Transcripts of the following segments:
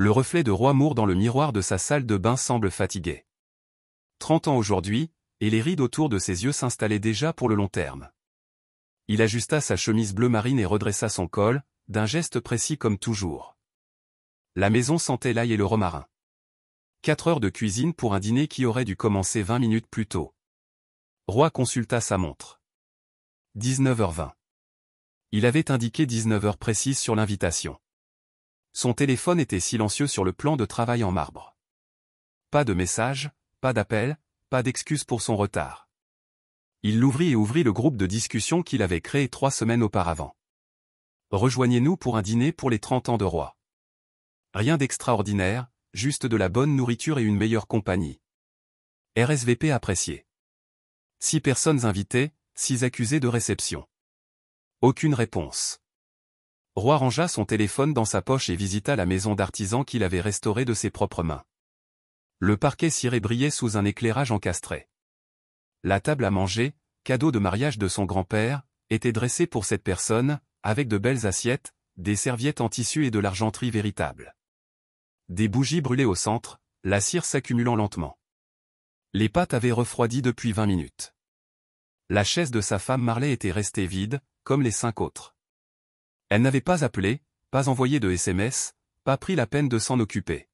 Le reflet de Roy Moore dans le miroir de sa salle de bain semble fatigué. 30 ans aujourd'hui, et les rides autour de ses yeux s'installaient déjà pour le long terme. Il ajusta sa chemise bleu marine et redressa son col, d'un geste précis comme toujours. La maison sentait l'ail et le romarin. 4 heures de cuisine pour un dîner qui aurait dû commencer 20 minutes plus tôt. Roy consulta sa montre. 19h20. Il avait indiqué 19h précise sur l'invitation. Son téléphone était silencieux sur le plan de travail en marbre. Pas de message, pas d'appel, pas d'excuse pour son retard. Il l'ouvrit et ouvrit le groupe de discussion qu'il avait créé 3 semaines auparavant. Rejoignez-nous pour un dîner pour les 30 ans de Roy. Rien d'extraordinaire, juste de la bonne nourriture et une meilleure compagnie. RSVP apprécié. 6 personnes invitées, 6 accusés de réception. Aucune réponse. Roy rangea son téléphone dans sa poche et visita la maison d'artisan qu'il avait restaurée de ses propres mains. Le parquet ciré brillait sous un éclairage encastré. La table à manger, cadeau de mariage de son grand-père, était dressée pour cette personne, avec de belles assiettes, des serviettes en tissu et de l'argenterie véritable. Des bougies brûlaient au centre, la cire s'accumulant lentement. Les pâtes avaient refroidi depuis 20 minutes. La chaise de sa femme Marley était restée vide, comme les 5 autres. Elle n'avait pas appelé, pas envoyé de SMS, pas pris la peine de s'en occuper.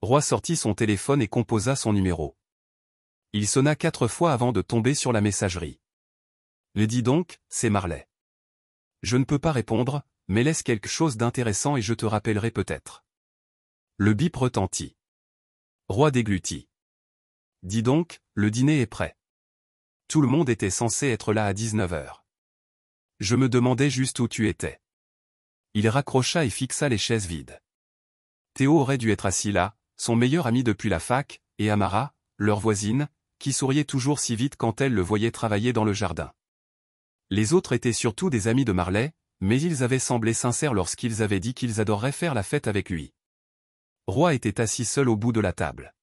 Roy sortit son téléphone et composa son numéro. Il sonna 4 fois avant de tomber sur la messagerie. « Dis donc, c'est Marley. Je ne peux pas répondre, mais laisse quelque chose d'intéressant et je te rappellerai peut-être. » Le bip retentit. Roy déglutit. « Dis donc, le dîner est prêt. Tout le monde était censé être là à 19h. Je me demandais juste où tu étais. » Il raccrocha et fixa les chaises vides. Théo aurait dû être assis là, son meilleur ami depuis la fac, et Amara, leur voisine, qui souriait toujours si vite quand elle le voyait travailler dans le jardin. Les autres étaient surtout des amis de Marley, mais ils avaient semblé sincères lorsqu'ils avaient dit qu'ils adoreraient faire la fête avec lui. Roy était assis seul au bout de la table.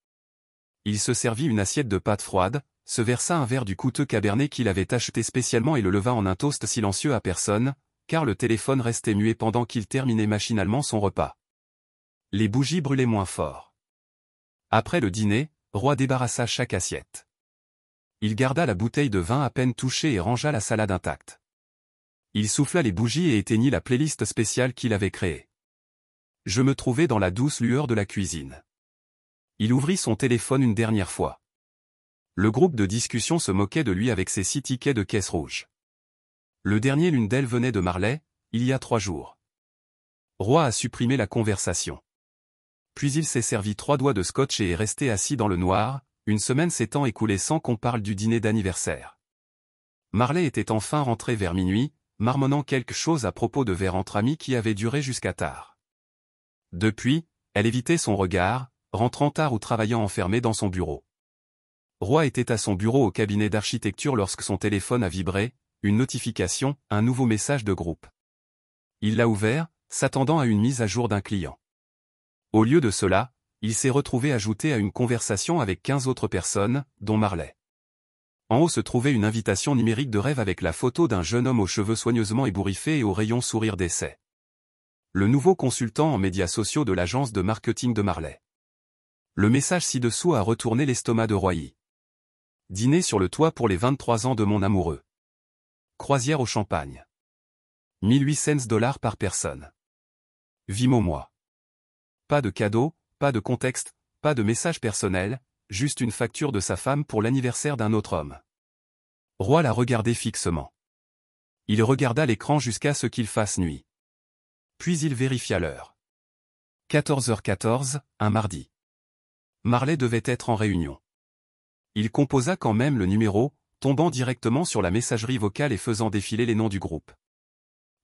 Il se servit une assiette de pâtes froides, se versa un verre du coûteux cabernet qu'il avait acheté spécialement et le leva en un toast silencieux à personne, car le téléphone restait muet pendant qu'il terminait machinalement son repas. Les bougies brûlaient moins fort. Après le dîner, Roy débarrassa chaque assiette. Il garda la bouteille de vin à peine touchée et rangea la salade intacte. Il souffla les bougies et éteignit la playlist spéciale qu'il avait créée. Je me trouvais dans la douce lueur de la cuisine. Il ouvrit son téléphone une dernière fois. Le groupe de discussion se moquait de lui avec ses 6 tickets de caisse rouge. Le dernier, l'une d'elles venait de Marley, il y a 3 jours. Roy a supprimé la conversation. Puis il s'est servi 3 doigts de scotch et est resté assis dans le noir, une semaine s'étant écoulée sans qu'on parle du dîner d'anniversaire. Marley était enfin rentré vers minuit, marmonnant quelque chose à propos de verres entre amis qui avait duré jusqu'à tard. Depuis, elle évitait son regard, rentrant tard ou travaillant enfermée dans son bureau. Roy était à son bureau au cabinet d'architecture lorsque son téléphone a vibré, une notification, un nouveau message de groupe. Il l'a ouvert, s'attendant à une mise à jour d'un client. Au lieu de cela, il s'est retrouvé ajouté à une conversation avec 15 autres personnes, dont Marley. En haut se trouvait une invitation numérique de rêve avec la photo d'un jeune homme aux cheveux soigneusement ébouriffés et au rayon sourire d'essai. Le nouveau consultant en médias sociaux de l'agence de marketing de Marley. Le message ci-dessous a retourné l'estomac de Roy. Dîner sur le toit pour les 23 ans de mon amoureux. Croisière au champagne. 1800 $ par personne. Vimo-moi. Pas de cadeau, pas de contexte, pas de message personnel, juste une facture de sa femme pour l'anniversaire d'un autre homme. Roy la regardait fixement. Il regarda l'écran jusqu'à ce qu'il fasse nuit. Puis il vérifia l'heure. 14h14, un mardi. Marley devait être en réunion. Il composa quand même le numéro, tombant directement sur la messagerie vocale et faisant défiler les noms du groupe.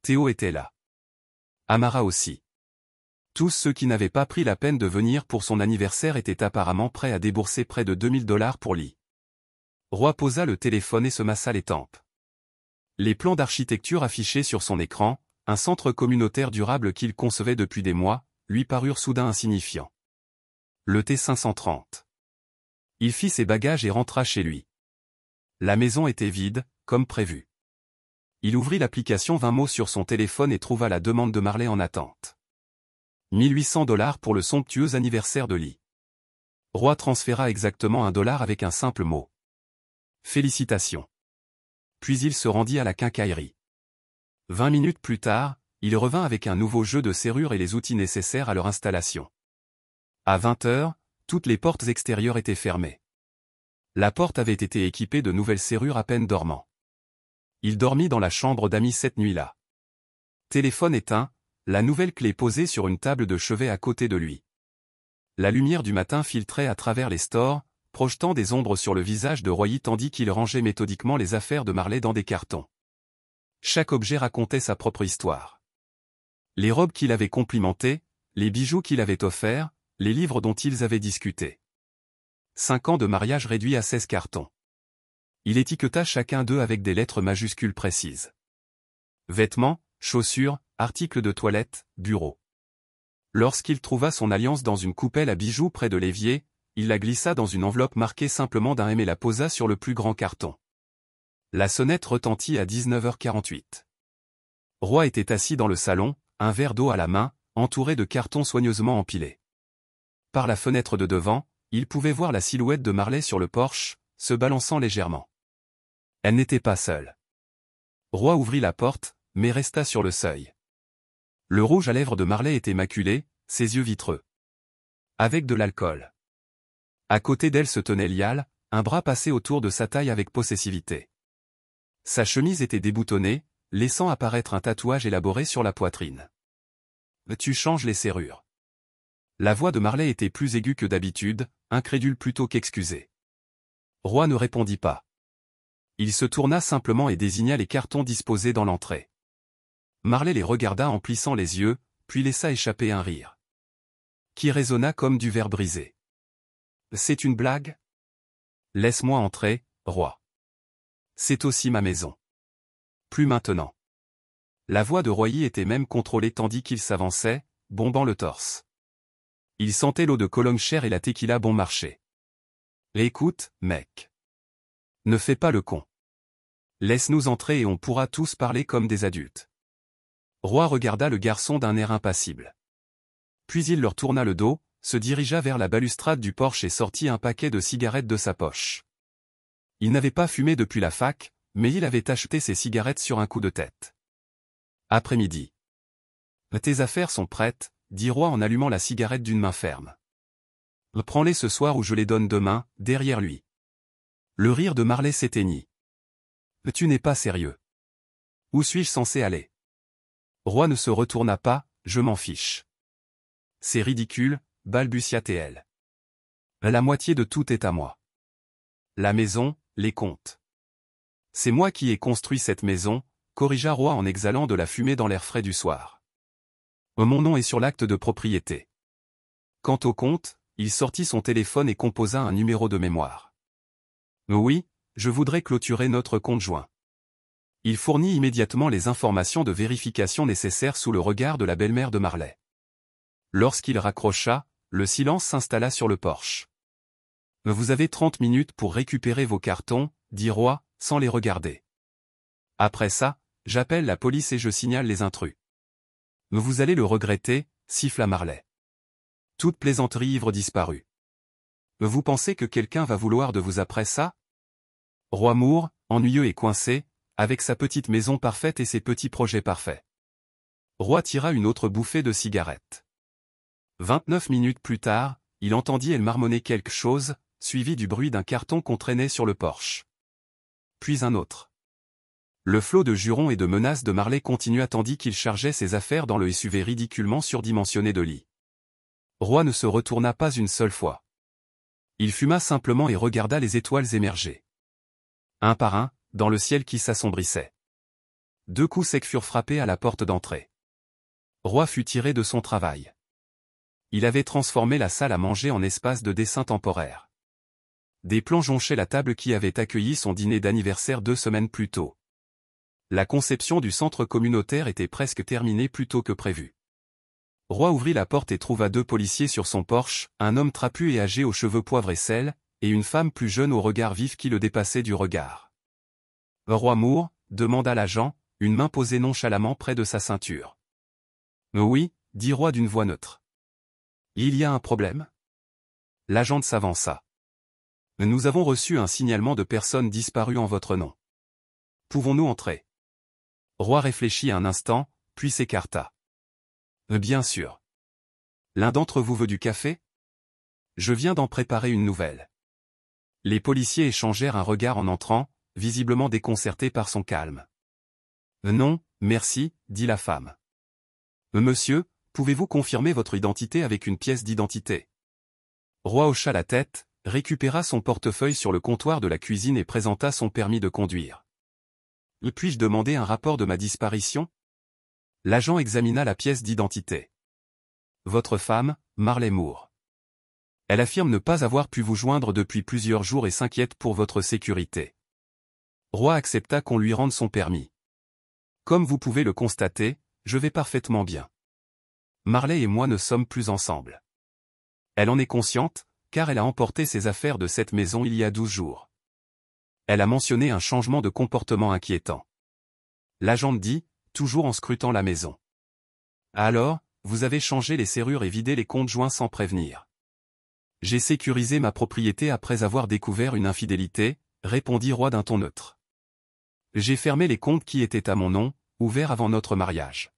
Théo était là. Amara aussi. Tous ceux qui n'avaient pas pris la peine de venir pour son anniversaire étaient apparemment prêts à débourser près de 2000 $ pour lui. Roy posa le téléphone et se massa les tempes. Les plans d'architecture affichés sur son écran, un centre communautaire durable qu'il concevait depuis des mois, lui parurent soudain insignifiants. Le T530. Il fit ses bagages et rentra chez lui. La maison était vide, comme prévu. Il ouvrit l'application 20 mots sur son téléphone et trouva la demande de Marley en attente. $1800 pour le somptueux anniversaire de Lee. Roy transféra exactement $1 avec un simple mot. Félicitations. Puis il se rendit à la quincaillerie. 20 minutes plus tard, il revint avec un nouveau jeu de serrures et les outils nécessaires à leur installation. À 20 heures, toutes les portes extérieures étaient fermées. La porte avait été équipée de nouvelles serrures à peine dormant. Il dormit dans la chambre d'amis cette nuit-là. Téléphone éteint, la nouvelle clé posée sur une table de chevet à côté de lui. La lumière du matin filtrait à travers les stores, projetant des ombres sur le visage de Roy tandis qu'il rangeait méthodiquement les affaires de Marley dans des cartons. Chaque objet racontait sa propre histoire. Les robes qu'il avait complimentées, les bijoux qu'il avait offerts, les livres dont ils avaient discuté. 5 ans de mariage réduits à 16 cartons. Il étiqueta chacun d'eux avec des lettres majuscules précises. Vêtements, chaussures, articles de toilette, bureau. Lorsqu'il trouva son alliance dans une coupelle à bijoux près de l'évier, il la glissa dans une enveloppe marquée simplement d'un M et la posa sur le plus grand carton. La sonnette retentit à 19h48. Roy était assis dans le salon, un verre d'eau à la main, entouré de cartons soigneusement empilés. Par la fenêtre de devant, il pouvait voir la silhouette de Marley sur le porche, se balançant légèrement. Elle n'était pas seule. Roy ouvrit la porte, mais resta sur le seuil. Le rouge à lèvres de Marley était maculé, ses yeux vitreux. Avec de l'alcool. À côté d'elle se tenait Lial, un bras passé autour de sa taille avec possessivité. Sa chemise était déboutonnée, laissant apparaître un tatouage élaboré sur la poitrine. « Tu changes les serrures. » La voix de Marley était plus aiguë que d'habitude, incrédule plutôt qu'excusée. Roy ne répondit pas. Il se tourna simplement et désigna les cartons disposés dans l'entrée. Marley les regarda en plissant les yeux, puis laissa échapper un rire. Qui résonna comme du verre brisé. « C'est une blague ? Laisse-moi entrer, Roy. C'est aussi ma maison. Plus maintenant. » La voix de Roy était même contrôlée tandis qu'il s'avançait, bombant le torse. Il sentait l'eau de Cologne chère et la tequila bon marché. « Écoute, mec. Ne fais pas le con. Laisse-nous entrer et on pourra tous parler comme des adultes. » Roy regarda le garçon d'un air impassible. Puis il leur tourna le dos, se dirigea vers la balustrade du porche et sortit un paquet de cigarettes de sa poche. Il n'avait pas fumé depuis la fac, mais il avait acheté ses cigarettes sur un coup de tête. Après-midi. « Tes affaires sont prêtes, » dit Roy en allumant la cigarette d'une main ferme. « Prends-les ce soir ou je les donne demain, » derrière lui. Le rire de Marley s'éteignit. « Tu n'es pas sérieux. Où suis-je censé aller ? » Roy ne se retourna pas, « Je m'en fiche. » C'est ridicule, balbutia-t-elle. La moitié de tout est à moi. La maison, les comptes. C'est moi qui ai construit cette maison, corrigea Roy en exhalant de la fumée dans l'air frais du soir. Mon nom est sur l'acte de propriété. Quant au compte, il sortit son téléphone et composa un numéro de mémoire. Oui, je voudrais clôturer notre compte joint. Il fournit immédiatement les informations de vérification nécessaires sous le regard de la belle-mère de Marley. Lorsqu'il raccrocha, le silence s'installa sur le porche. « Vous avez 30 minutes pour récupérer vos cartons, » dit Roy, sans les regarder. « Après ça, j'appelle la police et je signale les intrus. »« Vous allez le regretter, » siffla Marley. Toute plaisanterie ivre disparut. « Vous pensez que quelqu'un va vouloir de vous après ça ?» Roy Moore, ennuyeux et coincé, avec sa petite maison parfaite et ses petits projets parfaits. Roy tira une autre bouffée de cigarette. 29 minutes plus tard, il entendit elle marmonner quelque chose, suivi du bruit d'un carton qu'on traînait sur le porche. Puis un autre. Le flot de jurons et de menaces de Marley continua tandis qu'il chargeait ses affaires dans le SUV ridiculement surdimensionné de Lee. Roy ne se retourna pas une seule fois. Il fuma simplement et regarda les étoiles émerger. Un par un, dans le ciel qui s'assombrissait. 2 coups secs furent frappés à la porte d'entrée. Roy fut tiré de son travail. Il avait transformé la salle à manger en espace de dessin temporaire. Des plans jonchaient la table qui avait accueilli son dîner d'anniversaire 2 semaines plus tôt. La conception du centre communautaire était presque terminée plus tôt que prévu. Roy ouvrit la porte et trouva 2 policiers sur son porche, un homme trapu et âgé aux cheveux poivre et sel, et une femme plus jeune au regard vif qui le dépassait du regard. « Roy Moore ?» demanda l'agent, une main posée nonchalamment près de sa ceinture. « Oui » dit Roy d'une voix neutre. Il y a un problème? L'agente s'avança. Nous avons reçu un signalement de personnes disparues en votre nom. Pouvons-nous entrer? Roy réfléchit un instant, puis s'écarta. Bien sûr. L'un d'entre vous veut du café? Je viens d'en préparer une nouvelle. Les policiers échangèrent un regard en entrant, visiblement déconcertés par son calme. Non, merci, dit la femme. Monsieur, pouvez-vous confirmer votre identité avec une pièce d'identité? Roy hocha la tête, récupéra son portefeuille sur le comptoir de la cuisine et présenta son permis de conduire. Puis-je demander un rapport de ma disparition? L'agent examina la pièce d'identité. Votre femme, Marley Moore. Elle affirme ne pas avoir pu vous joindre depuis plusieurs jours et s'inquiète pour votre sécurité. Roy accepta qu'on lui rende son permis. Comme vous pouvez le constater, je vais parfaitement bien. Marley et moi ne sommes plus ensemble. Elle en est consciente, car elle a emporté ses affaires de cette maison il y a 12 jours. Elle a mentionné un changement de comportement inquiétant. L'agent dit, toujours en scrutant la maison. Alors, vous avez changé les serrures et vidé les comptes joints sans prévenir. J'ai sécurisé ma propriété après avoir découvert une infidélité, répondit Roy d'un ton neutre. J'ai fermé les comptes qui étaient à mon nom, ouverts avant notre mariage.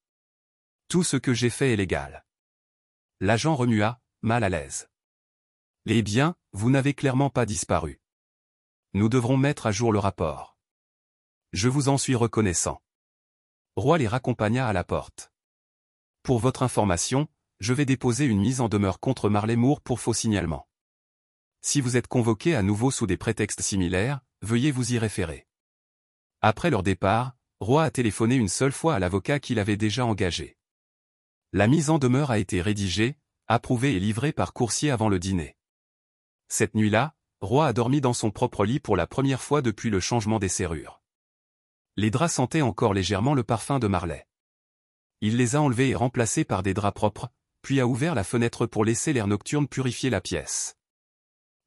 Tout ce que j'ai fait est légal. L'agent remua, mal à l'aise. Eh bien, vous n'avez clairement pas disparu. Nous devrons mettre à jour le rapport. Je vous en suis reconnaissant. Roy les raccompagna à la porte. Pour votre information, je vais déposer une mise en demeure contre Marley Moore pour faux signalement. Si vous êtes convoqué à nouveau sous des prétextes similaires, veuillez vous y référer. Après leur départ, Roy a téléphoné une seule fois à l'avocat qu'il avait déjà engagé. La mise en demeure a été rédigée, approuvée et livrée par coursier avant le dîner. Cette nuit-là, Roy a dormi dans son propre lit pour la première fois depuis le changement des serrures. Les draps sentaient encore légèrement le parfum de Marley. Il les a enlevés et remplacés par des draps propres, puis a ouvert la fenêtre pour laisser l'air nocturne purifier la pièce.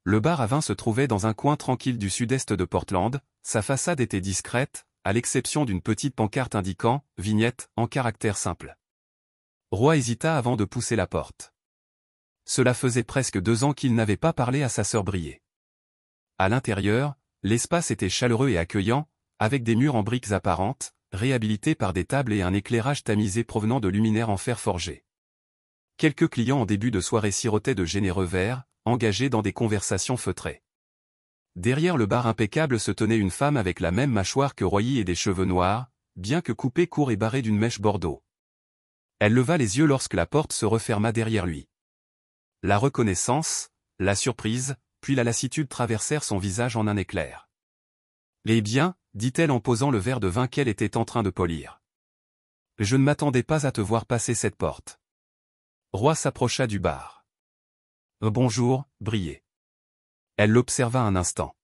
Le bar à vin se trouvait dans un coin tranquille du sud-est de Portland, sa façade était discrète, à l'exception d'une petite pancarte indiquant « Vignette » en caractères simples. Roy hésita avant de pousser la porte. Cela faisait presque 2 ans qu'il n'avait pas parlé à sa sœur Brie. À l'intérieur, l'espace était chaleureux et accueillant, avec des murs en briques apparentes, réhabilités par des tables et un éclairage tamisé provenant de luminaires en fer forgé. Quelques clients en début de soirée sirotaient de généreux verres, engagés dans des conversations feutrées. Derrière le bar impeccable se tenait une femme avec la même mâchoire que Roy et des cheveux noirs, bien que coupés courts et barrés d'une mèche bordeaux. Elle leva les yeux lorsque la porte se referma derrière lui. La reconnaissance, la surprise, puis la lassitude traversèrent son visage en un éclair. « Eh bien, dit-elle en posant le verre de vin qu'elle était en train de polir. Je ne m'attendais pas à te voir passer cette porte. Roy s'approcha du bar. Bonjour, Brie. Elle l'observa un instant.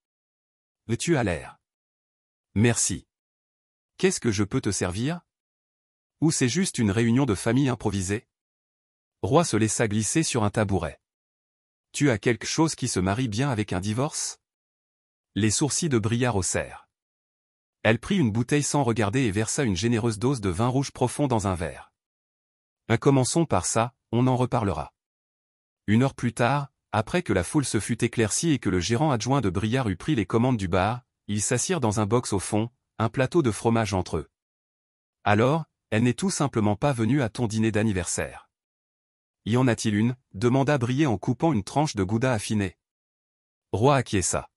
Tu as l'air. Merci. Qu'est-ce que je peux te servir? Ou c'est juste une réunion de famille improvisée? Roy se laissa glisser sur un tabouret. Tu as quelque chose qui se marie bien avec un divorce? Les sourcils de Brie haussèrent. Elle prit une bouteille sans regarder et versa une généreuse dose de vin rouge profond dans un verre. Commençons par ça, on en reparlera. 1 heure plus tard, après que la foule se fut éclaircie et que le gérant adjoint de Briard eut pris les commandes du bar, ils s'assirent dans un box au fond, un plateau de fromage entre eux. Alors, elle n'est tout simplement pas venue à ton dîner d'anniversaire. Y en a-t-il une? Demanda Brie en coupant une tranche de gouda affiné. Roy acquiesça.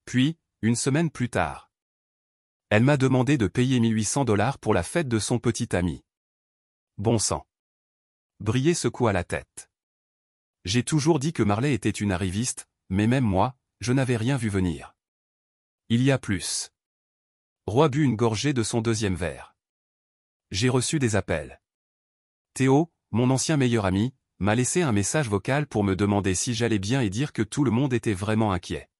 Puis, 1 semaine plus tard. Elle m'a demandé de payer $1800 pour la fête de son petit ami. Bon sang. Brie secoua la tête. J'ai toujours dit que Marley était une arriviste, mais même moi, je n'avais rien vu venir. Il y a plus. Roy but une gorgée de son 2e verre. J'ai reçu des appels. Théo, mon ancien meilleur ami, m'a laissé un message vocal pour me demander si j'allais bien et dire que tout le monde était vraiment inquiet.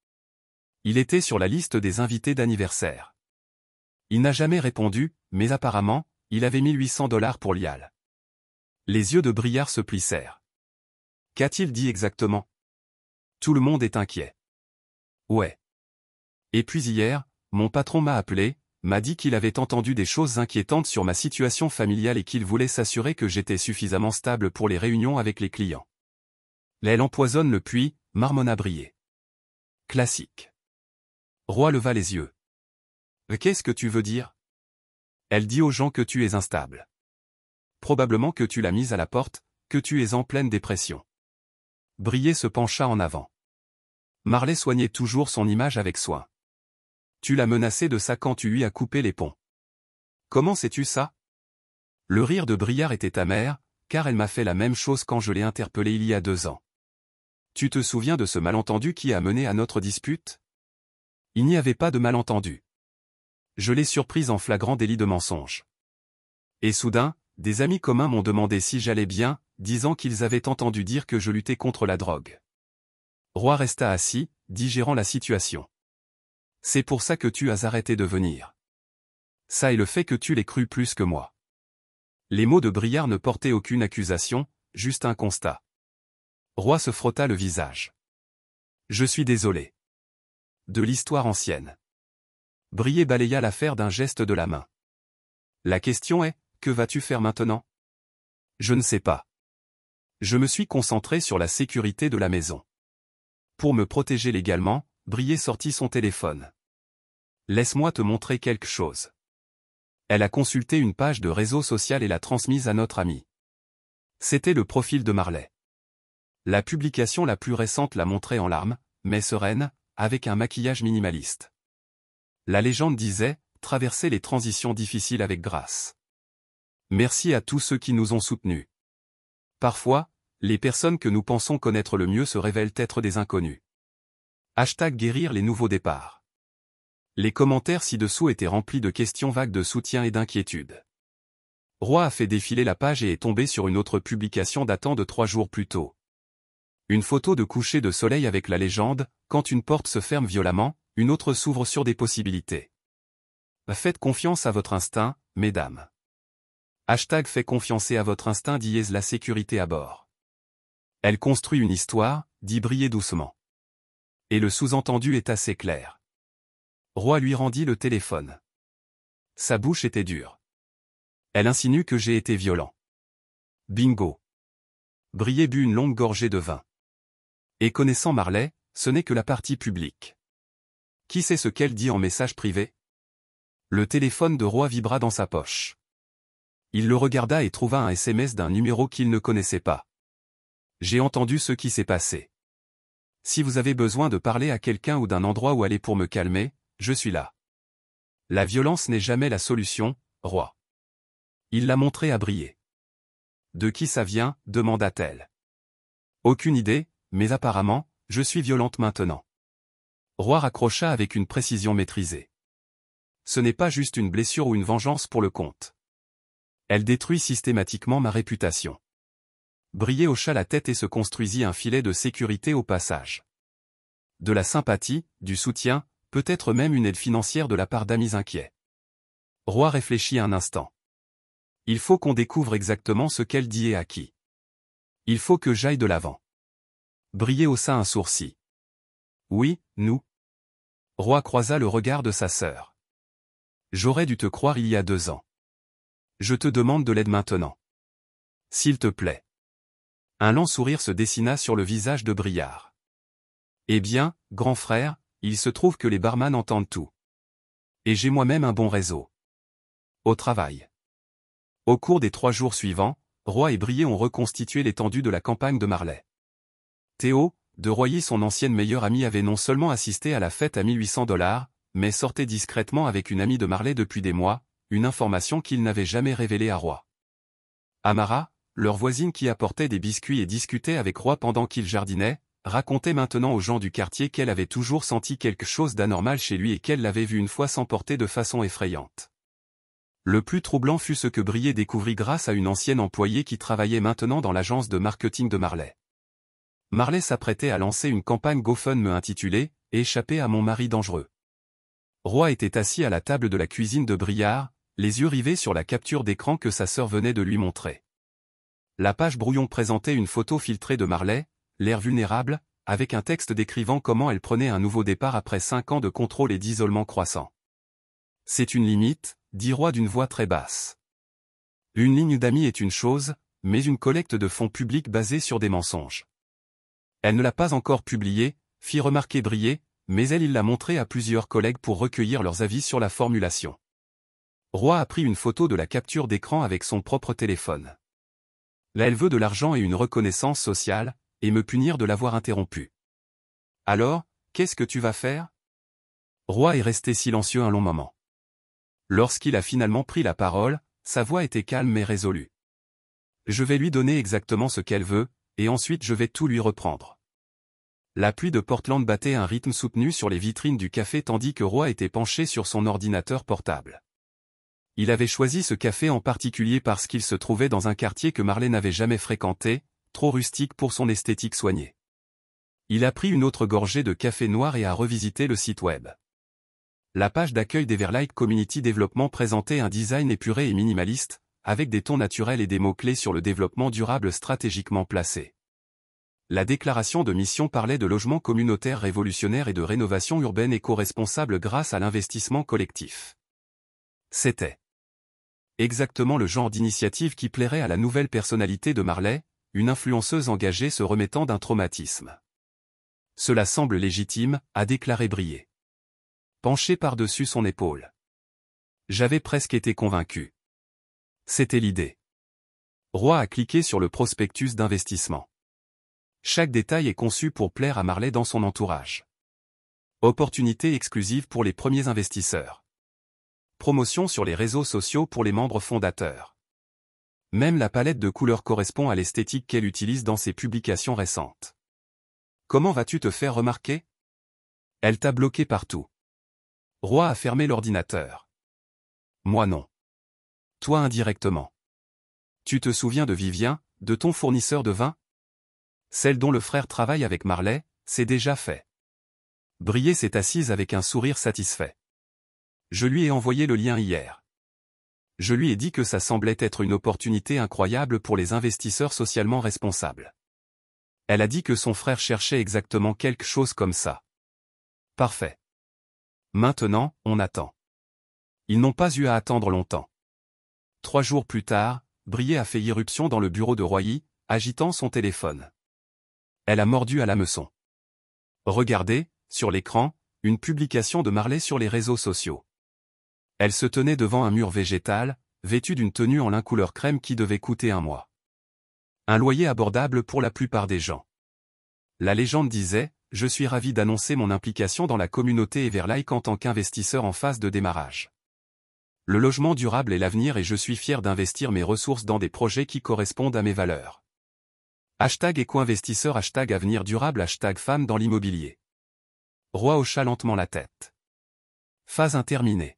Il était sur la liste des invités d'anniversaire. Il n'a jamais répondu, mais apparemment, il avait $1800 pour Lial. Les yeux de Briard se plissèrent. Qu'a-t-il dit exactement? Tout le monde est inquiet. Ouais. Et puis hier, mon patron m'a appelé, m'a dit qu'il avait entendu des choses inquiétantes sur ma situation familiale et qu'il voulait s'assurer que j'étais suffisamment stable pour les réunions avec les clients. Elle empoisonne le puits, marmonna Brié. Classique. Roy leva les yeux. Qu'est-ce que tu veux dire? Elle dit aux gens que tu es instable. Probablement que tu l'as mise à la porte, que tu es en pleine dépression. Brié se pencha en avant. Marley soignait toujours son image avec soin. Tu l'as menacée de ça quand tu lui as coupé les ponts. Comment sais-tu ça? Le rire de Briard était amer, car elle m'a fait la même chose quand je l'ai interpellée il y a 2 ans. Tu te souviens de ce malentendu qui a mené à notre dispute? Il n'y avait pas de malentendu. Je l'ai surprise en flagrant délit de mensonge. Et soudain, des amis communs m'ont demandé si j'allais bien, disant qu'ils avaient entendu dire que je luttais contre la drogue. Roy resta assis, digérant la situation. C'est pour ça que tu as arrêté de venir. Ça et le fait que tu l'aies cru plus que moi. Les mots de Briard ne portaient aucune accusation, juste un constat. Roy se frotta le visage. Je suis désolé. De l'histoire ancienne. Brié balaya l'affaire d'un geste de la main. La question est, que vas-tu faire maintenant? Je ne sais pas. Je me suis concentré sur la sécurité de la maison. Pour me protéger légalement, Brié sortit son téléphone. Laisse-moi te montrer quelque chose. Elle a consulté une page de réseau social et l'a transmise à notre ami. C'était le profil de Marley. La publication la plus récente la montrait en larmes, mais sereine, avec un maquillage minimaliste. La légende disait, traverser les transitions difficiles avec grâce. Merci à tous ceux qui nous ont soutenus. Parfois, les personnes que nous pensons connaître le mieux se révèlent être des inconnus. #guérir les nouveaux départs. Les commentaires ci-dessous étaient remplis de questions vagues de soutien et d'inquiétude. Roy a fait défiler la page et est tombé sur une autre publication datant de 3 jours plus tôt. Une photo de coucher de soleil avec la légende, quand une porte se ferme violemment, une autre s'ouvre sur des possibilités. Faites confiance à votre instinct, mesdames. #fait confiancer à votre instinct dièse la sécurité à bord. Elle construit une histoire, dit Brié doucement. Et le sous-entendu est assez clair. Roy lui rendit le téléphone. Sa bouche était dure. Elle insinue que j'ai été violent. Bingo. Brié but une longue gorgée de vin. Et connaissant Marley, ce n'est que la partie publique. Qui sait ce qu'elle dit en message privé? Le téléphone de Roy vibra dans sa poche. Il le regarda et trouva un SMS d'un numéro qu'il ne connaissait pas. J'ai entendu ce qui s'est passé. Si vous avez besoin de parler à quelqu'un ou d'un endroit où aller pour me calmer, je suis là. La violence n'est jamais la solution, Roy. Il l'a montré à Brié. De qui ça vient, demanda-t-elle. Aucune idée, mais apparemment, je suis violente maintenant. Roy raccrocha avec une précision maîtrisée. Ce n'est pas juste une blessure ou une vengeance pour le compte. Elle détruit systématiquement ma réputation. Brié hocha la tête et se construisit un filet de sécurité au passage. De la sympathie, du soutien, peut-être même une aide financière de la part d'amis inquiets. Roy réfléchit un instant. Il faut qu'on découvre exactement ce qu'elle dit et à qui. Il faut que j'aille de l'avant. Brié haussa un sourcil. Oui, nous. Roy croisa le regard de sa sœur. J'aurais dû te croire il y a 2 ans. Je te demande de l'aide maintenant. S'il te plaît. Un lent sourire se dessina sur le visage de Briard. Eh bien, grand frère, il se trouve que les barman entendent tout. Et j'ai moi-même un bon réseau. Au travail. Au cours des 3 jours suivants, Roy et Brié ont reconstitué l'étendue de la campagne de Marley. Théo, de Royer son ancienne meilleure amie avait non seulement assisté à la fête à $1800, mais sortait discrètement avec une amie de Marley depuis des mois, une information qu'il n'avait jamais révélée à Roy. Amara, leur voisine qui apportait des biscuits et discutait avec Roy pendant qu'il jardinait, racontait maintenant aux gens du quartier qu'elle avait toujours senti quelque chose d'anormal chez lui et qu'elle l'avait vu une fois s'emporter de façon effrayante. Le plus troublant fut ce que Brié découvrit grâce à une ancienne employée qui travaillait maintenant dans l'agence de marketing de Marley. Marley s'apprêtait à lancer une campagne GoFundMe intitulée « Échapper à mon mari dangereux ». Roy était assis à la table de la cuisine de Briard, les yeux rivés sur la capture d'écran que sa sœur venait de lui montrer. La page brouillon présentait une photo filtrée de Marley, l'air vulnérable, avec un texte décrivant comment elle prenait un nouveau départ après 5 ans de contrôle et d'isolement croissant. C'est une limite, dit Roy d'une voix très basse. Une ligne d'amis est une chose, mais une collecte de fonds publics basée sur des mensonges. Elle ne l'a pas encore publié, fit remarquer Brier, mais il l'a montré à plusieurs collègues pour recueillir leurs avis sur la formulation. Roy a pris une photo de la capture d'écran avec son propre téléphone. Là elle veut de l'argent et une reconnaissance sociale, et me punir de l'avoir interrompu. Alors, qu'est-ce que tu vas faire? Roy est resté silencieux un long moment. Lorsqu'il a finalement pris la parole, sa voix était calme mais résolue. Je vais lui donner exactement ce qu'elle veut, et ensuite je vais tout lui reprendre. La pluie de Portland battait un rythme soutenu sur les vitrines du café tandis que Roy était penché sur son ordinateur portable. Il avait choisi ce café en particulier parce qu'il se trouvait dans un quartier que Marley n'avait jamais fréquenté, trop rustique pour son esthétique soignée. Il a pris une autre gorgée de café noir et a revisité le site web. La page d'accueil d'Everlight Community Development présentait un design épuré et minimaliste, avec des tons naturels et des mots-clés sur le développement durable stratégiquement placés. La déclaration de mission parlait de logement communautaire révolutionnaire et de rénovation urbaine éco-responsable grâce à l'investissement collectif. C'était exactement le genre d'initiative qui plairait à la nouvelle personnalité de Marley, une influenceuse engagée se remettant d'un traumatisme. Cela semble légitime, a déclaré Brier. Penché par-dessus son épaule. J'avais presque été convaincu. C'était l'idée. Roy a cliqué sur le prospectus d'investissement. Chaque détail est conçu pour plaire à Marley dans son entourage. Opportunité exclusive pour les premiers investisseurs. Promotion sur les réseaux sociaux pour les membres fondateurs. Même la palette de couleurs correspond à l'esthétique qu'elle utilise dans ses publications récentes. Comment vas-tu te faire remarquer? Elle t'a bloqué partout. Roy a fermé l'ordinateur. Moi non. Toi indirectement. Tu te souviens de Vivien, de ton fournisseur de vin? Celle dont le frère travaille avec Marley, c'est déjà fait. Brier s'est assise avec un sourire satisfait. Je lui ai envoyé le lien hier. Je lui ai dit que ça semblait être une opportunité incroyable pour les investisseurs socialement responsables. Elle a dit que son frère cherchait exactement quelque chose comme ça. Parfait. Maintenant, on attend. Ils n'ont pas eu à attendre longtemps. 3 jours plus tard, Brier a fait irruption dans le bureau de Roy, agitant son téléphone. Elle a mordu à l'hameçon. Regardez, sur l'écran, une publication de Marley sur les réseaux sociaux. Elle se tenait devant un mur végétal, vêtue d'une tenue en lin couleur crème qui devait coûter 1 mois. Un loyer abordable pour la plupart des gens. La légende disait, « Je suis ravi d'annoncer mon implication dans la communauté Everlight en tant qu'investisseur en phase de démarrage. Le logement durable est l'avenir et je suis fier d'investir mes ressources dans des projets qui correspondent à mes valeurs. » #éco-investisseur #avenir durable #femme dans l'immobilier. Roy hocha lentement la tête. Phase 1 terminée.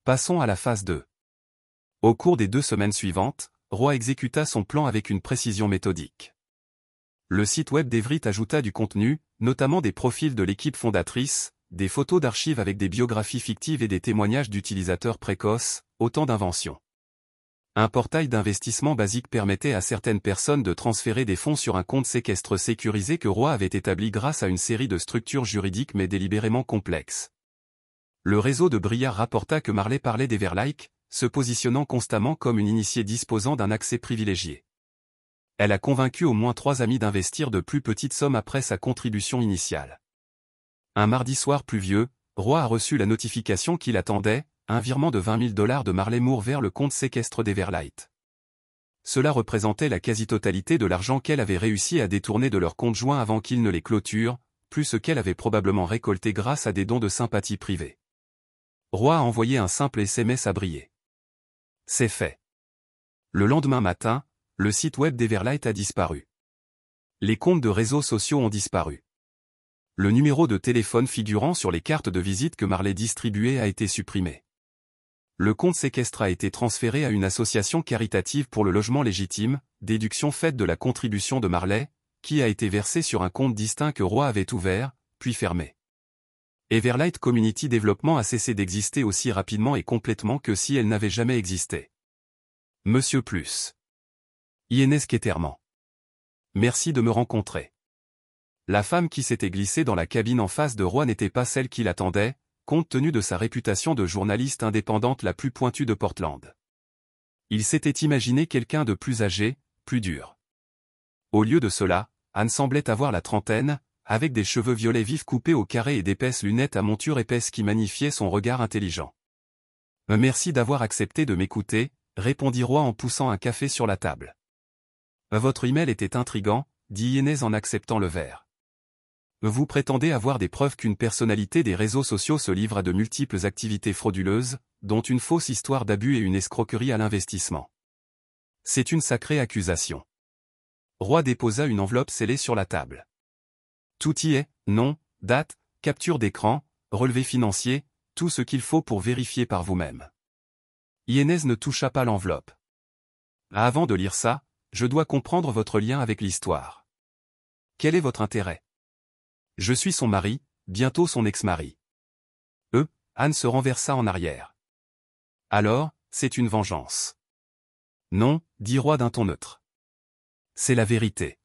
Passons à la phase 2. Au cours des 2 semaines suivantes, Roy exécuta son plan avec une précision méthodique. Le site web d'Evrit ajouta du contenu, notamment des profils de l'équipe fondatrice, des photos d'archives avec des biographies fictives et des témoignages d'utilisateurs précoces, autant d'inventions. Un portail d'investissement basique permettait à certaines personnes de transférer des fonds sur un compte séquestre sécurisé que Roy avait établi grâce à une série de structures juridiques mais délibérément complexes. Le réseau de Briard rapporta que Marley parlait d'Everlight, se positionnant constamment comme une initiée disposant d'un accès privilégié. Elle a convaincu au moins 3 amis d'investir de plus petites sommes après sa contribution initiale. Un mardi soir pluvieux, Roy a reçu la notification qu'il attendait, un virement de $20 000 de Marley Moore vers le compte séquestre d'Everlight. Cela représentait la quasi-totalité de l'argent qu'elle avait réussi à détourner de leur compte joint avant qu'ils ne les clôturent, plus ce qu'elle avait probablement récolté grâce à des dons de sympathie privés. Roy a envoyé un simple SMS à Brier. C'est fait. Le lendemain matin, le site web d'Everlight a disparu. Les comptes de réseaux sociaux ont disparu. Le numéro de téléphone figurant sur les cartes de visite que Marley distribuait a été supprimé. Le compte séquestre a été transféré à une association caritative pour le logement légitime, déduction faite de la contribution de Marley, qui a été versée sur un compte distinct que Roy avait ouvert, puis fermé. Everlight Community Development a cessé d'exister aussi rapidement et complètement que si elle n'avait jamais existé. Monsieur Plus. Ines Keterman. Merci de me rencontrer. La femme qui s'était glissée dans la cabine en face de Roy n'était pas celle qu'il attendait, compte tenu de sa réputation de journaliste indépendante la plus pointue de Portland. Il s'était imaginé quelqu'un de plus âgé, plus dur. Au lieu de cela, Anne semblait avoir la trentaine, avec des cheveux violets vifs coupés au carré et d'épaisses lunettes à monture épaisse qui magnifiaient son regard intelligent. Merci d'avoir accepté de m'écouter, répondit Roy en poussant un café sur la table. Votre email était intrigant, dit Ienez en acceptant le verre. Vous prétendez avoir des preuves qu'une personnalité des réseaux sociaux se livre à de multiples activités frauduleuses, dont une fausse histoire d'abus et une escroquerie à l'investissement. C'est une sacrée accusation. Roy déposa une enveloppe scellée sur la table. Tout y est, nom, date, capture d'écran, relevé financier, tout ce qu'il faut pour vérifier par vous-même. Ienez ne toucha pas l'enveloppe. Avant de lire ça, je dois comprendre votre lien avec l'histoire. Quel est votre intérêt? Je suis son mari, bientôt son ex-mari. Anne se renversa en arrière. Alors, c'est une vengeance. Non, dit Roy d'un ton neutre. C'est la vérité.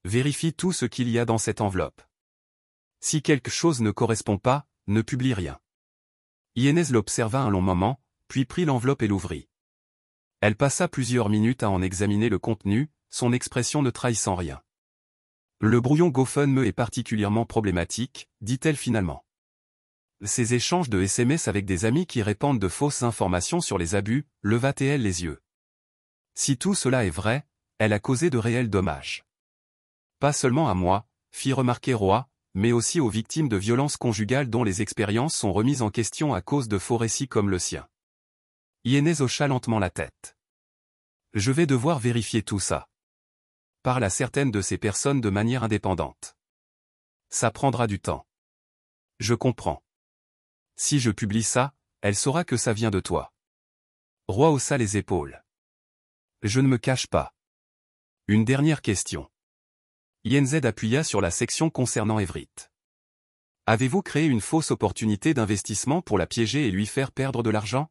Vérifie tout ce qu'il y a dans cette enveloppe. Si quelque chose ne correspond pas, ne publie rien. Ienez l'observa un long moment, puis prit l'enveloppe et l'ouvrit. Elle passa plusieurs minutes à en examiner le contenu, son expression ne trahissant rien. Le brouillon GoFundMe est particulièrement problématique, dit-elle finalement. Ces échanges de SMS avec des amis qui répandent de fausses informations sur les abus, leva-t-elle les yeux. Si tout cela est vrai, elle a causé de réels dommages. Pas seulement à moi, fit remarquer Roy, mais aussi aux victimes de violences conjugales dont les expériences sont remises en question à cause de faux récits comme le sien. Ienez hocha lentement la tête. Je vais devoir vérifier tout ça. Parle à certaines de ces personnes de manière indépendante. Ça prendra du temps. Je comprends. Si je publie ça, elle saura que ça vient de toi. Roy haussa les épaules. Je ne me cache pas. Une dernière question. Ienez appuya sur la section concernant Everett. Avez-vous créé une fausse opportunité d'investissement pour la piéger et lui faire perdre de l'argent?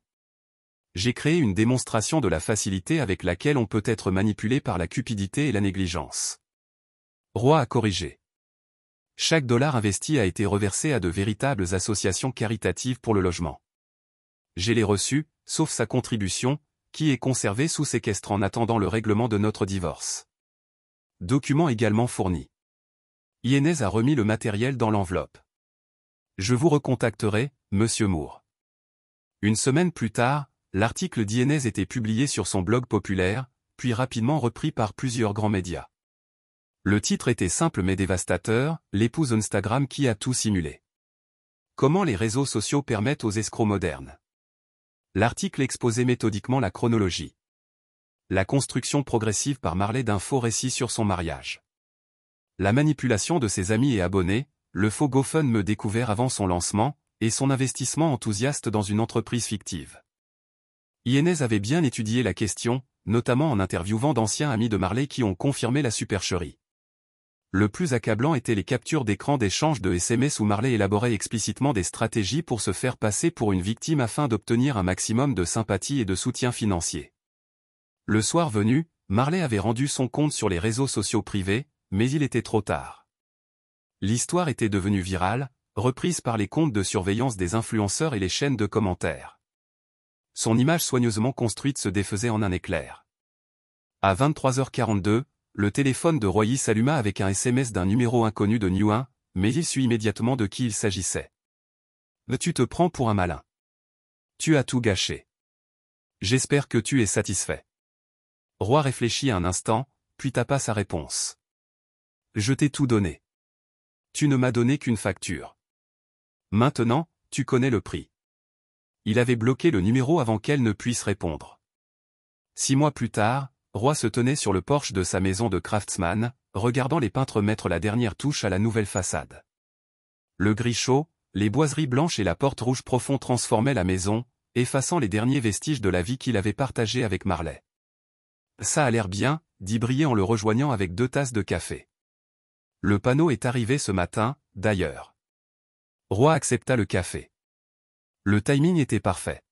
J'ai créé une démonstration de la facilité avec laquelle on peut être manipulé par la cupidité et la négligence. Roy a corrigé. Chaque dollar investi a été reversé à de véritables associations caritatives pour le logement. J'ai les reçus, sauf sa contribution, qui est conservée sous séquestre en attendant le règlement de notre divorce. Document également fourni. Ienez a remis le matériel dans l'enveloppe. Je vous recontacterai, monsieur Moore. Une semaine plus tard, l'article d'Ienez était publié sur son blog populaire, puis rapidement repris par plusieurs grands médias. Le titre était simple mais dévastateur, l'épouse Instagram qui a tout simulé. Comment les réseaux sociaux permettent aux escrocs modernes. L'article exposait méthodiquement la chronologie. La construction progressive par Marley d'un faux récit sur son mariage. La manipulation de ses amis et abonnés, le faux GoFundMe découvert avant son lancement, et son investissement enthousiaste dans une entreprise fictive. Ienez avait bien étudié la question, notamment en interviewant d'anciens amis de Marley qui ont confirmé la supercherie. Le plus accablant étaient les captures d'écran d'échanges de SMS où Marley élaborait explicitement des stratégies pour se faire passer pour une victime afin d'obtenir un maximum de sympathie et de soutien financier. Le soir venu, Marley avait rendu son compte sur les réseaux sociaux privés, mais il était trop tard. L'histoire était devenue virale, reprise par les comptes de surveillance des influenceurs et les chaînes de commentaires. Son image soigneusement construite se défaisait en un éclair. À 23h42, le téléphone de Roy s'alluma avec un SMS d'un numéro inconnu de New1, mais il sut immédiatement de qui il s'agissait. « Tu te prends pour un malin. Tu as tout gâché. J'espère que tu es satisfait. » Roy réfléchit un instant, puis tapa sa réponse. « Je t'ai tout donné. Tu ne m'as donné qu'une facture. Maintenant, tu connais le prix. » Il avait bloqué le numéro avant qu'elle ne puisse répondre. 6 mois plus tard, Roy se tenait sur le porche de sa maison de craftsman, regardant les peintres mettre la dernière touche à la nouvelle façade. Le gris chaud, les boiseries blanches et la porte rouge profond transformaient la maison, effaçant les derniers vestiges de la vie qu'il avait partagée avec Marley. « Ça a l'air bien », dit Brié en le rejoignant avec 2 tasses de café. « Le panneau est arrivé ce matin, d'ailleurs. » Roy accepta le café. Le timing était parfait.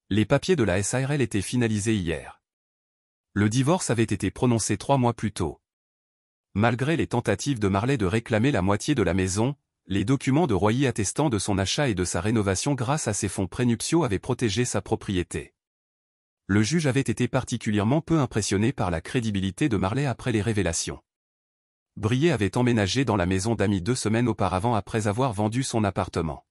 Les papiers de la SARL étaient finalisés hier. Le divorce avait été prononcé 3 mois plus tôt. Malgré les tentatives de Marley de réclamer la moitié de la maison, les documents de Roy attestant de son achat et de sa rénovation grâce à ses fonds prénuptiaux avaient protégé sa propriété. Le juge avait été particulièrement peu impressionné par la crédibilité de Marley après les révélations. Brié avait emménagé dans la maison d'amis 2 semaines auparavant après avoir vendu son appartement.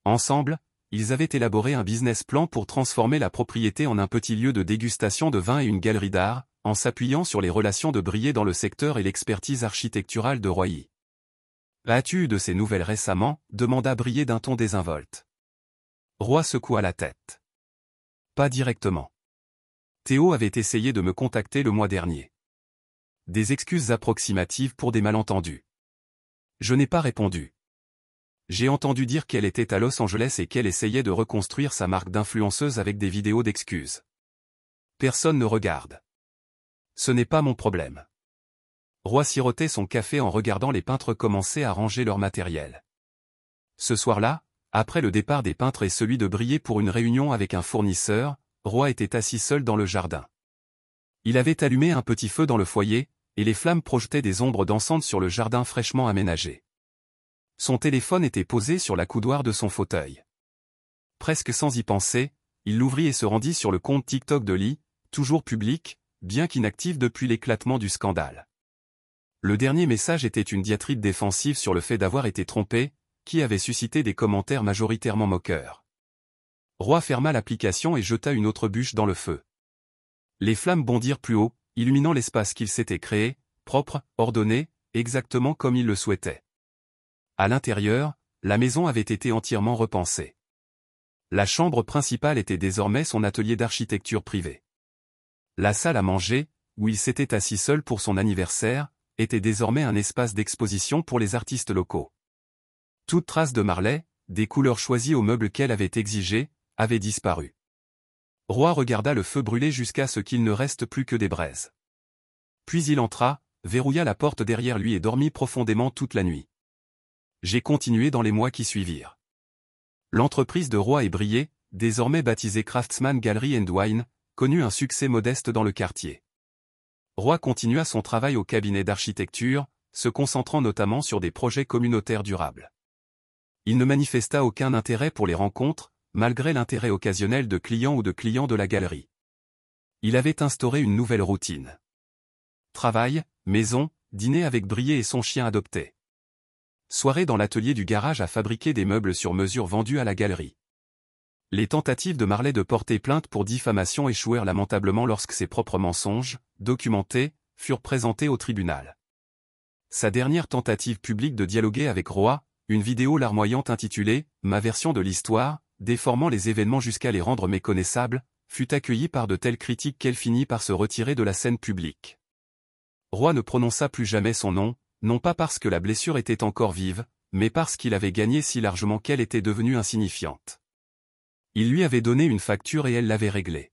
Ensemble, ils avaient élaboré un business plan pour transformer la propriété en un petit lieu de dégustation de vin et une galerie d'art, en s'appuyant sur les relations de Brié dans le secteur et l'expertise architecturale de Roilly. « As-tu eu de ces nouvelles récemment » demanda Brié d'un ton désinvolte. Roy secoua la tête. Pas directement. Théo avait essayé de me contacter le mois dernier. Des excuses approximatives pour des malentendus. Je n'ai pas répondu. J'ai entendu dire qu'elle était à Los Angeles et qu'elle essayait de reconstruire sa marque d'influenceuse avec des vidéos d'excuses. Personne ne regarde. Ce n'est pas mon problème. Roy sirotait son café en regardant les peintres commencer à ranger leur matériel. Ce soir-là, après le départ des peintres et celui de Brié pour une réunion avec un fournisseur, Roy était assis seul dans le jardin. Il avait allumé un petit feu dans le foyer, et les flammes projetaient des ombres dansantes sur le jardin fraîchement aménagé. Son téléphone était posé sur la coudoir de son fauteuil. Presque sans y penser, il l'ouvrit et se rendit sur le compte TikTok de Lee, toujours public, bien qu'inactif depuis l'éclatement du scandale. Le dernier message était une diatribe défensive sur le fait d'avoir été trompé, qui avait suscité des commentaires majoritairement moqueurs. Roy ferma l'application et jeta une autre bûche dans le feu. Les flammes bondirent plus haut, illuminant l'espace qu'il s'était créé, propre, ordonné, exactement comme il le souhaitait. À l'intérieur, la maison avait été entièrement repensée. La chambre principale était désormais son atelier d'architecture privé. La salle à manger, où il s'était assis seul pour son anniversaire, était désormais un espace d'exposition pour les artistes locaux. Toute trace de Marley, des couleurs choisies aux meubles qu'elle avait exigées, avait disparu. Roy regarda le feu brûler jusqu'à ce qu'il ne reste plus que des braises. Puis il entra, verrouilla la porte derrière lui et dormit profondément toute la nuit. J'ai continué dans les mois qui suivirent. L'entreprise de Roy et Brié, désormais baptisée Craftsman Gallery & Wine, connut un succès modeste dans le quartier. Roy continua son travail au cabinet d'architecture, se concentrant notamment sur des projets communautaires durables. Il ne manifesta aucun intérêt pour les rencontres, malgré l'intérêt occasionnel de clients ou de clients de la galerie. Il avait instauré une nouvelle routine. Travail, maison, dîner avec Brié et son chien adopté. Soirée dans l'atelier du garage à fabriquer des meubles sur mesure vendus à la galerie. Les tentatives de Marley de porter plainte pour diffamation échouèrent lamentablement lorsque ses propres mensonges, documentés, furent présentés au tribunal. Sa dernière tentative publique de dialoguer avec Roy, une vidéo larmoyante intitulée « Ma version de l'histoire », déformant les événements jusqu'à les rendre méconnaissables, fut accueillie par de telles critiques qu'elle finit par se retirer de la scène publique. Roy ne prononça plus jamais son nom, non pas parce que la blessure était encore vive, mais parce qu'il avait gagné si largement qu'elle était devenue insignifiante. Il lui avait donné une facture et elle l'avait réglée.